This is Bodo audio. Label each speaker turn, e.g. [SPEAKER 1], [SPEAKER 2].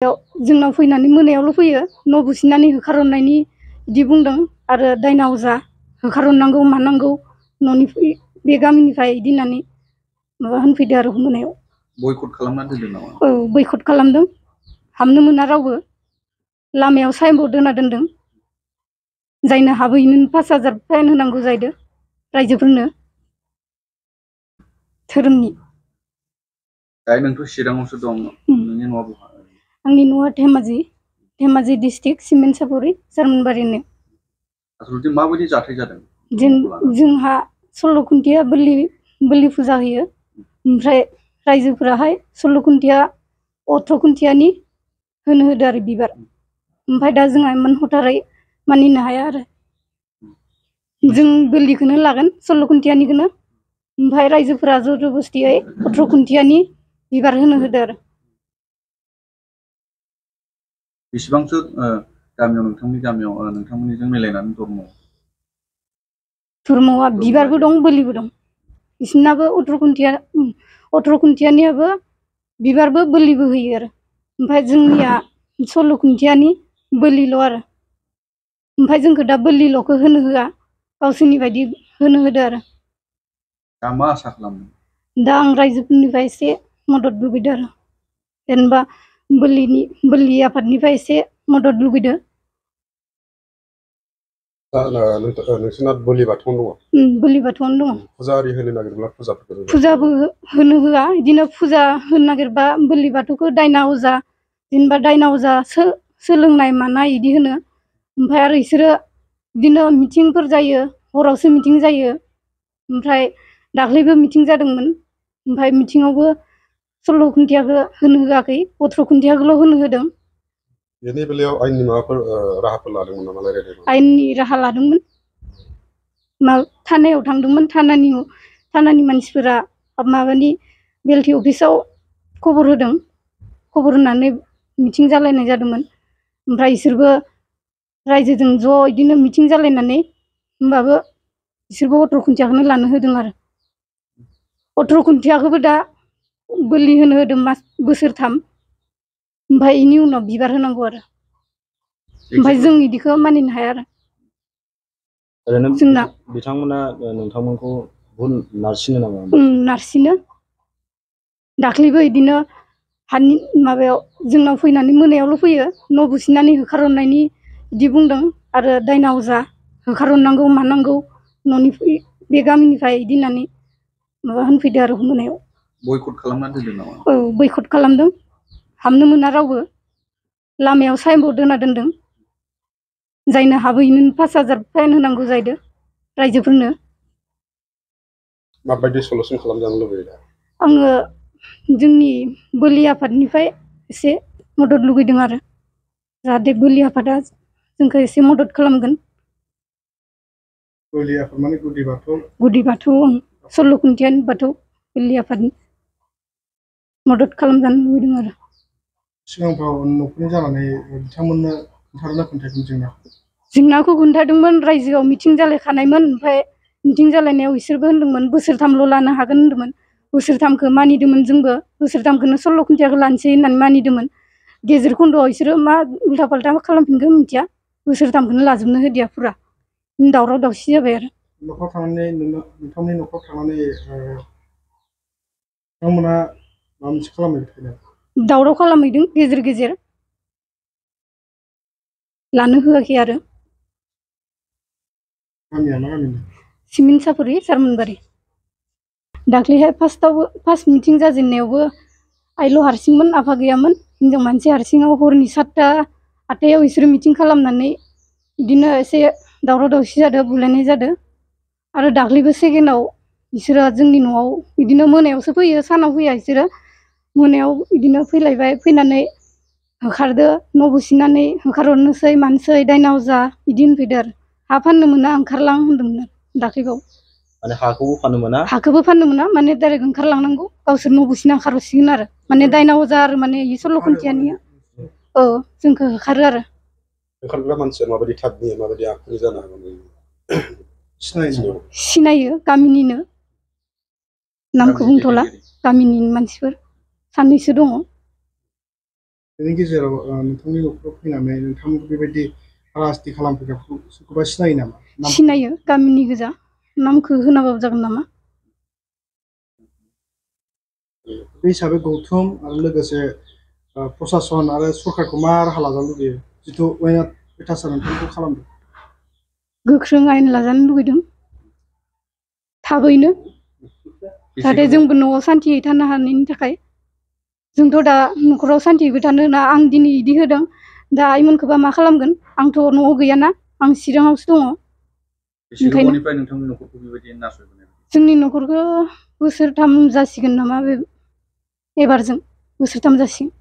[SPEAKER 1] जोंनाव फैनानै मोनायावल' फैयो न' बुसिनानै होखारहरनायनि बिदि बुंदों आरो दायना अजा होखारहरनांगौ मानांगौ न'नि बे गामिनिफ्राय बिदि होननानै माबा होनफैदो आरो मोनायाव
[SPEAKER 2] बयकट खालामनानै दोनदों नामा?
[SPEAKER 1] औ बयकट खालामदों हाबनो मोना रावबो लामायाव साइनबर्ड होना दोनदों जायनो हाबहैनो 5000 फाइन होनांगौ जाहैदों रायजोफोरनो धोरोमनि।
[SPEAKER 2] दायो नोंथ' चिराङावसो दं नोंनि न'आ बहा?
[SPEAKER 1] आंनि न'आ धेमाजि डिस्ट्रिक्ट सिमेन्ट सापरि जार्मानबारिनो।
[SPEAKER 2] आसलथे माबायदि जाथाय जादों?
[SPEAKER 1] जोंहा 16 खुन्थिया बोलि फुजा होयो ओमफ्राय रायजोफोराहाय 16 खुन्थिया 18 खुन्थियानि होनो होदो आरो बिबार ओमफ्राय दा जोंहा इमान हथारै मानिनो हाया आरो जों बोलिखौनो लागोन 16 खुन्थियानिखौनो ओमफ्राय रायजोफोरा जबरदस्तियै 18 खुन्थियानि बिबार होनो होदो आरो।
[SPEAKER 2] बेसेबांसो गामियाव नोंथांमोननिजों मिलायनानै
[SPEAKER 1] धर्मआ बिबारबो दं बोलिबो दं बिसोरनाबो 18 खुन्थियानियाबो बिबारबो बोलिबो होयो आरो ओमफ्राय जोंनिया 16 खुन्थियानि बोलिल' आरो ओमफ्राय जोंखौ दा बोलिल'खौ होनो होआ गावसोरनि बायदि होनो होदो आरो।
[SPEAKER 2] दा मा आसा खालामदों?
[SPEAKER 1] दा आं रायजोफोरनिफ्राय एसे मदद लुगैदों आरो जेनेबा बोलि आफादनिफ्राय एसे मदद लुगैदों।
[SPEAKER 3] नोंसोरना बोलि बाथौआनो दङ?
[SPEAKER 1] बोलि बाथौआनो दङ।
[SPEAKER 3] फुजा आरि होनो नागिरब्ला
[SPEAKER 1] फुजाबो होनो होआ बिदिनो फुजा होनो नागिरबा बोलि बाथौखौ दायना अजा जेनेबा दायना अजा सोलोंनाय मानाय बिदि होनो ओमफ्राय आरो बिसोरो बिदिनो मिटिंफोर जायो हरावसो मिटिं जायो ओमफ्राय दाख्लैबो मिटिं जादोंमोन ओमफ्राय मिटिङावबो 16 खुन्थियाखौ होनो होआखै 18 खुन्थियाखौल' होनो होदों।
[SPEAKER 3] बेनि बेलायाव आयेननि माबाफोर राहाफोर लादोंमोन नामा?
[SPEAKER 1] आयेननि राहा लादोंमोन थानायाव थांदोंमोन थानानि मानसिफोरा माबानि बेलटि अफिसाव खबर होदों खबर होनानै मिटिं जालायनाय जादोंमोन ओमफ्राय बिसोरबो रायजोजों ज' बिदिनो मिटिं जालायनानै होमबाबो बिसोरबो 18 खुन्थियाखौनो लानो होदों आरो 18 खुन्थियाखौबो दा बोलि होनो होदों बोसोरथाम ओमफ्राय बेनि उनाव बिबार होनांगौ आरो ओमफ्राय जों बिदिखौ मानिनो हाया आरो।
[SPEAKER 4] ओरैनो
[SPEAKER 1] जोंना
[SPEAKER 4] बिथांमोना नोंथांमोनखौ भुल नारसिनो नामा?
[SPEAKER 1] नारसिनो दाख्लैबो बिदिनो माबायाव जोंनाव फैनानै मोनायावल' फैयो न' बुसिनानै होखारहरनायनि बिदि बुंदों आरो दायना अजा होखारहरनांगौ मानांगौ न'नि बे गामिनिफ्राय बिदि होननानै माबा होनफैदो आरो मोनायाव।
[SPEAKER 2] बयकट खालामनानै दोनदों नामा?
[SPEAKER 1] औ बयकट खालामदों हाबनो मोना रावबो लामायाव साइनबर्ड होना दोनदों जायनो हाबहैनो 5000 फाइन होनांगौ जाहैदों रायजोफोरनो।
[SPEAKER 3] माबायदि सलुसन खालामजानो लुबैयो?
[SPEAKER 1] आङो जोंनि बोलि आफादनिफ्राय एसे मदद लुगैदों आरो जाहाथे बोलि आफादा जोंखौ एसे मदद खालामगोन।
[SPEAKER 3] बोलि आफाद माने गुदि बाथौ?
[SPEAKER 1] गुदि बाथौ 16 खुन्थियानि बाथौ बोलि आफादनि मदद खालामजानो लुबैदों आरो।
[SPEAKER 3] सिगांफ्राव न'खरनि जानानै बिथांमोननो खोन्थादोंना खोन्थायाखैमोन
[SPEAKER 1] जेंनाखौ खोन्थादोंमोन रायजोआव मिटिं जालायखानायमोन ओमफ्राय मिटिं जालायनायाव बिसोरबो होनदोंमोन बोसोरथामल' लानो हागोन होनदोंमोन बोसोरथामखौ मानिदोंमोन जोंबो बोसोरथामखौनो 16 खुन्थियाखौ लानोसै होननानै मानिदोंमोन गेजेर खन्द'आव बिसोरो मा उल्था फाल्था खालामफिनगोन मिथिया बोसोरथामखौनो लाजोबनो होदिया फुरा दावराव दावसि जाबाय आरो।
[SPEAKER 3] नोंथांमोननि न'खराव थांनानै बिथांमोना माबा मोनसे खालामहैदों?
[SPEAKER 1] दावराव खालामहैदों गेजेर गेजेर लानो होआखै आरो।
[SPEAKER 3] गामिया मा गामि?
[SPEAKER 1] सिमेन्ट सापरि जार्मानबारि। दाख्लैहाय फार्स्ट मिटिं जाजेननायावबो आइल' हारसिंमोन आफा गैयामोन हिनजाव मानसि हारसिङाव हरनि 7टा 8टायाव बिसोरो मिटिं खालामनानै बिदिनो एसे दावराव दावसि जादों बुलायनाय जादों आरो दाख्लैबो सेकेन्डआव बिसोरो जोंनि न'आव बिदिनो मोनायावसो फैयो सानाव फैया बिसोरो मोनायाव बिदिनो फैलायबाय फैनानै होखारदो न' बुसिनानै होखारहरनोसै मानोसै दायना अजा बिदि होनफैदो आरो हा फाननो मोना ओंखारलां होनदोंमोन दाख्लैबाव।
[SPEAKER 4] माने हाखौबो फाननो मोना?
[SPEAKER 1] हाखौबो फाननो मोना माने डाइरेक्ट ओंखारलांनांगौ गावसोर न' बुसिना ओंखारहरसिगोन आरो माने दायना अजा आरो माने 16 खुन्थियानिया औ जोंखौ होखारो आरो।
[SPEAKER 3] होखारग्रा मानसिया माबायदि टाइपनि माबायदि आखुनि जानो हागौ?
[SPEAKER 1] सिनायो गामिनिनो नामखौ बुंथ'ला गामिनि मानसिफोर सानैसो दङ।
[SPEAKER 5] बेनि गेजेराव नोंथांनि न'खराव फैनानै नोंथांमोनखौ बेबायदि हाराहास्ति खालामफैग्राखौ सोरखौबा सिनायो नामा?
[SPEAKER 1] सिनायो गामिनि गोजा नामखौ होनाबाबो जागोन नामा?
[SPEAKER 5] बे हिसाबै गौथुम आरो लोगोसे प्रसासन आरो सरकारखौ मा राहा लाजानो लुबैयो जिथु वायनाड अयथासार नोंथांखौ खालामदों?
[SPEAKER 1] गोख्रों आयेन लाजानो लुगैदों थाबैनो जाहाथे जोंबो न'आव सान्तियै थानो हानायनि थाखाय। जोंथ' दा न'खराव सान्तियैबो थानो होना आं दिनै इदि होदों दा आइमोनखौबा मा खालामगोन आंथ' न'आव गैयाना आं चिराङावसो दङ।
[SPEAKER 2] बेसे गोबावनिफ्राय नोंथांनि न'खरखौ बेबायदि नासयबोनाय?
[SPEAKER 1] जोंनि न'खरखौ बोसोरथाम जासिगोन नामा बे एबारजों बोसोरथाम जासिगोन।